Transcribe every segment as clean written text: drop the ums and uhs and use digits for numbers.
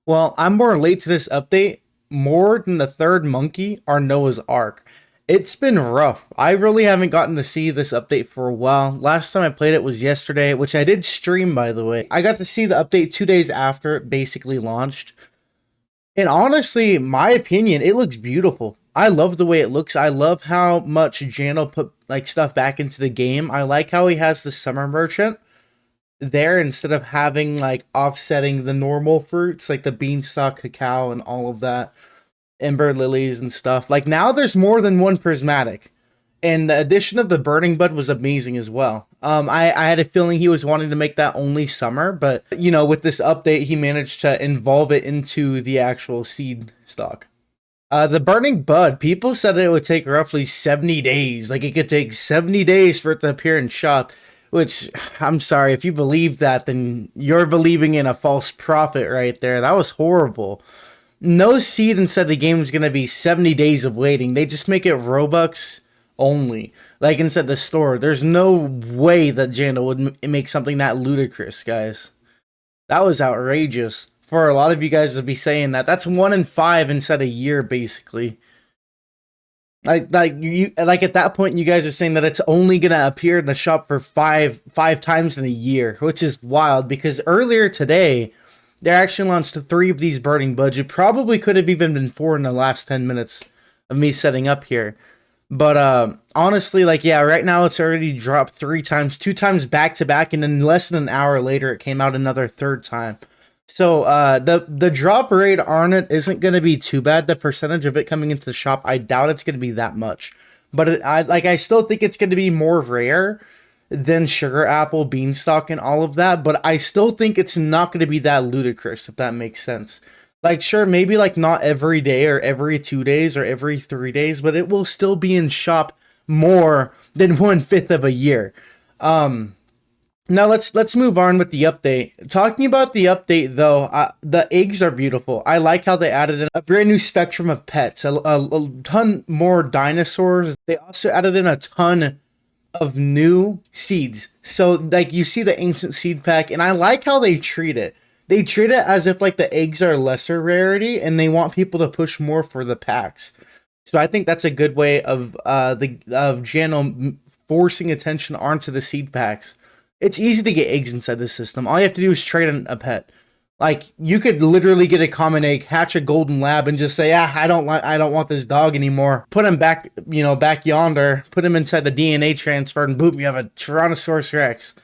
Well, I'm more late to this update more than the third monkey or Noah's Ark. It's been rough. I really haven't gotten to see this update for a while. Last time I played it was yesterday, which I did stream, by the way. I got to see the update 2 days after it basically launched. And honestly, my opinion, it looks beautiful. I love the way it looks. I love how much Jano put like stuff back into the game. I like how he has the summer merchant there instead of having like offsetting the normal fruits like the beanstalk, cacao, and all of that, ember lilies and stuff. Like now there's more than one prismatic. And the addition of the burning bud was amazing as well. I had a feeling he was wanting to make that only summer, but you know, with this update, he managed to involve it into the actual seed stock. The burning bud, people said it would take roughly 70 days. Like it could take 70 days for it to appear in shop, which I'm sorry, if you believe that, then you're believing in a false prophet right there. That was horrible. No seed and said the game was going to be 70 days of waiting. They just make it Robux only. Like inside the store, there's no way that Janda would make something that ludicrous, guys. That was outrageous for a lot of you guys to be saying that. That's 1 in 5 instead of a year, basically. Like at that point, you guys are saying that it's only gonna appear in the shop for five times in a year, which is wild. Because earlier today, they actually launched 3 of these burning buds. It probably could have even been 4 in the last 10 minutes of me setting up here. But honestly, like yeah, right now it's already dropped 3 times, 2 times back to back, and then less than an hour later, it came out another 3rd time. So the drop rate on it isn't going to be too bad. The percentage of it coming into the shop, I doubt it's going to be that much. But I still think it's going to be more rare than sugar apple, beanstalk, and all of that. But I still think it's not going to be that ludicrous, if that makes sense. Like sure, maybe like not every day or every 2 days or every 3 days, but it will still be in shop more than 1/5 of a year. Now let's move on with the update. Talking about the update though, the eggs are beautiful. I like how they added in a brand new spectrum of pets, a ton more dinosaurs. They also added in a ton of new seeds. So like you see the ancient seed pack, and I like how they treat it. They treat it as if like the eggs are lesser rarity, and they want people to push more for the packs. So I think that's a good way of Jano forcing attention onto the seed packs. It's easy to get eggs inside this system. All you have to do is trade in a pet. Like you could literally get a common egg, hatch a golden lab, and just say, "Ah, I don't want this dog anymore." Put him back, back yonder. Put him inside the DNA transfer, and boom, you have a Tyrannosaurus Rex.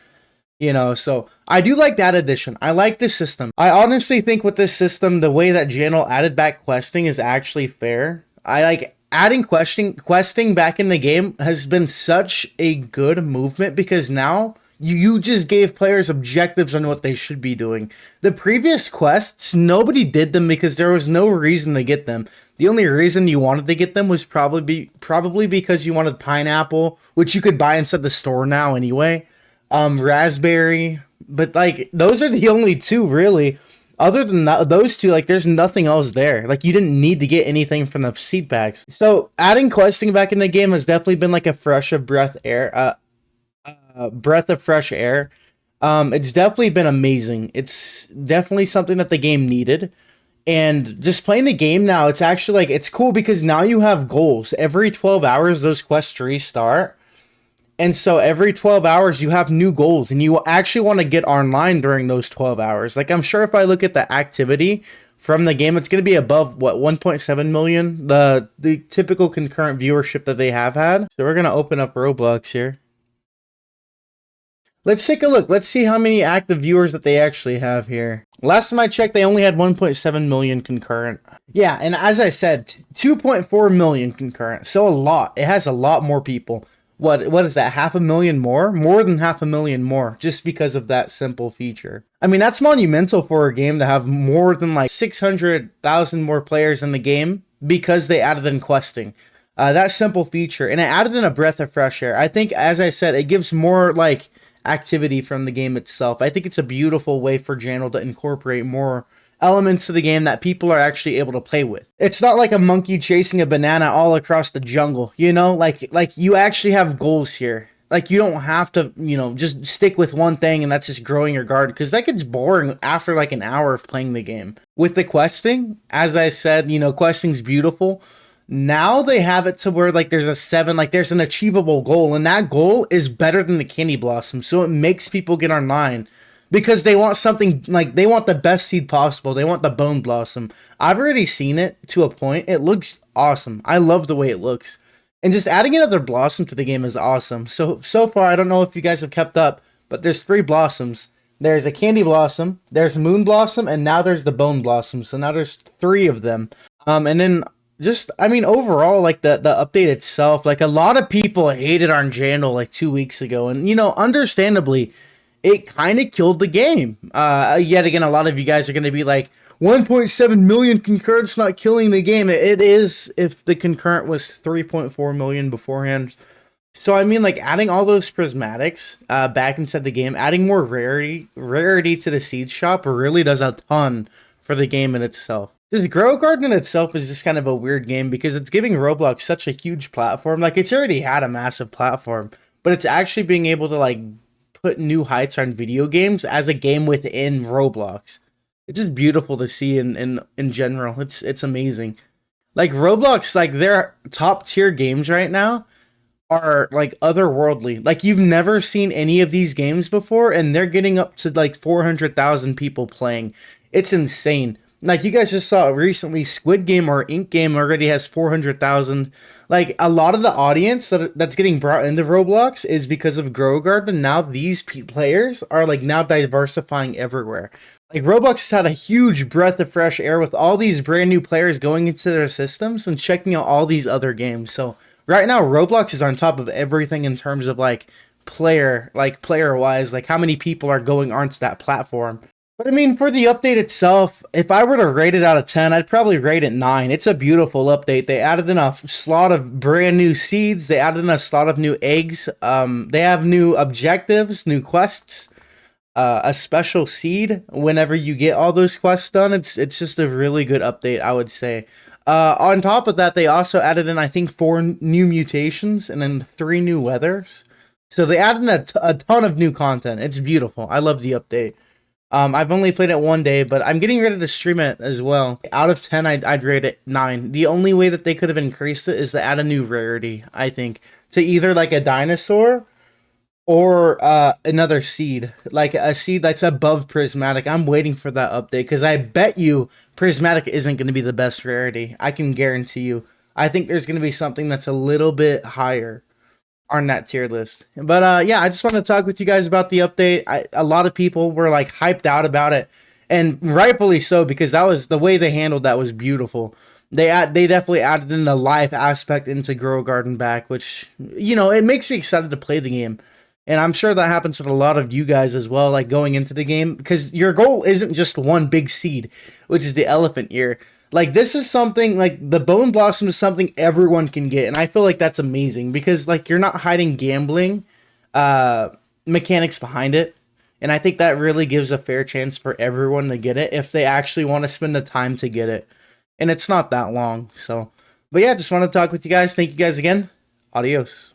So I do like that addition. I like this system. I honestly think with this system, the way that Jano added back questing is actually fair. I like adding questing back in the game has been such a good movement because now you just gave players objectives on what they should be doing. The previous quests, nobody did them because there was no reason to get them. The only reason you wanted to get them was probably because you wanted pineapple, which you could buy inside the store now anyway. Raspberry, but like those are the only 2 really. Other than that, those 2, like there's nothing else there. Like you didn't need to get anything from the seed packs. So adding questing back in the game has definitely been like a breath of fresh air. It's definitely been amazing. It's definitely something that the game needed. And just playing the game now, it's actually like it's cool because now you have goals. Every 12 hours those quests restart. And so every 12 hours you have new goals, and you actually want to get online during those 12 hours. Like I'm sure if I look at the activity from the game, it's going to be above 1.7 million, the typical concurrent viewership that they have had. So we're going to open up Roblox here. Let's take a look. Let's see how many active viewers that they actually have here. Last time I checked, they only had 1.7 million concurrent. Yeah, and as I said, 2.4 million concurrent. So a lot. It has a lot more people. What is that? 500,000 more? More than 500,000 more, just because of that simple feature. I mean, that's monumental for a game to have more than like 600,000 more players in the game because they added in questing. That simple feature, and it added in a breath of fresh air. I think, as I said, it gives more like activity from the game itself. I think it's a beautiful way for Jano to incorporate more elements of the game that people are actually able to play with. It's not like a monkey chasing a banana all across the jungle, like you actually have goals here. Like, you don't have to, just stick with one thing and that's just growing your garden, because that gets boring after like an hour of playing the game. With the questing, as I said, questing's beautiful. Now they have it to where like there's a 7, like there's an achievable goal, and that goal is better than the candy blossom. So it makes people get online because they want something, like they want the best seed possible. They want the bone blossom. I've already seen it to a point. It looks awesome. I love the way it looks. And just adding another blossom to the game is awesome. So far, I don't know if you guys have kept up, but there's 3 blossoms. There's a candy blossom, there's moon blossom, and now there's the bone blossom. So now there's 3 of them. And then just, I mean, overall, like the update itself, like a lot of people hated on Jandal like 2 weeks ago, and understandably, it kind of killed the game. Yet again, a lot of you guys are going to be like, 1.7 million concurrents not killing the game. It is if the concurrent was 3.4 million beforehand. So I mean, like adding all those prismatics back inside the game, adding more rarity to the seed shop really does a ton for the game in itself. This Grow Garden in itself is just kind of a weird game because it's giving Roblox such a huge platform. Like, it's already had a massive platform, but it's actually being able to like put new heights on video games as a game within Roblox. It's just beautiful to see in general. It's amazing. Like Roblox, like their top tier games right now are like otherworldly. Like, you've never seen any of these games before, and they're getting up to like 400,000 people playing. It's insane. Like, you guys just saw recently, Squid Game or Ink Game already has 400,000. Like, a lot of the audience that's getting brought into Roblox is because of Grow Garden. Now these players are like now diversifying everywhere. Like, Roblox has had a huge breath of fresh air with all these brand new players going into their systems and checking out all these other games. So right now, Roblox is on top of everything in terms of like player wise, like how many people are going onto that platform. But I mean, for the update itself, if I were to rate it out of 10, I'd probably rate it 9. It's a beautiful update. They added in a slot of brand new seeds. They added in a slot of new eggs. They have new objectives, new quests. A special seed whenever you get all those quests done. It's just a really good update, I would say. On top of that, they also added in, I think, 4 new mutations and then 3 new weathers. So they added in a ton of new content. It's beautiful. I love the update. I've only played it one day, but I'm getting ready to stream it as well. Out of 10, I'd rate it 9. The only way that they could have increased it is to add a new rarity, I think, to either like a dinosaur or another seed, like a seed that's above prismatic. I'm waiting for that update because I bet you prismatic isn't going to be the best rarity. I can guarantee you. I think there's going to be something that's a little bit higher on that tier list. But yeah, I just want to talk with you guys about the update. A lot of people were like hyped out about it, and rightfully so, because that was the way they handled that was beautiful. They definitely added in a live aspect into Grow Garden back, which, it makes me excited to play the game. And I'm sure that happens with a lot of you guys as well, like going into the game, because your goal isn't just one big seed, which is the elephant ear. Like, this is something, like, the bone blossom is something everyone can get, and I feel like that's amazing, because, like, you're not hiding gambling mechanics behind it, and I think that really gives a fair chance for everyone to get it if they actually want to spend the time to get it, and it's not that long. So, but yeah, just want to talk with you guys. Thank you guys again. Adios.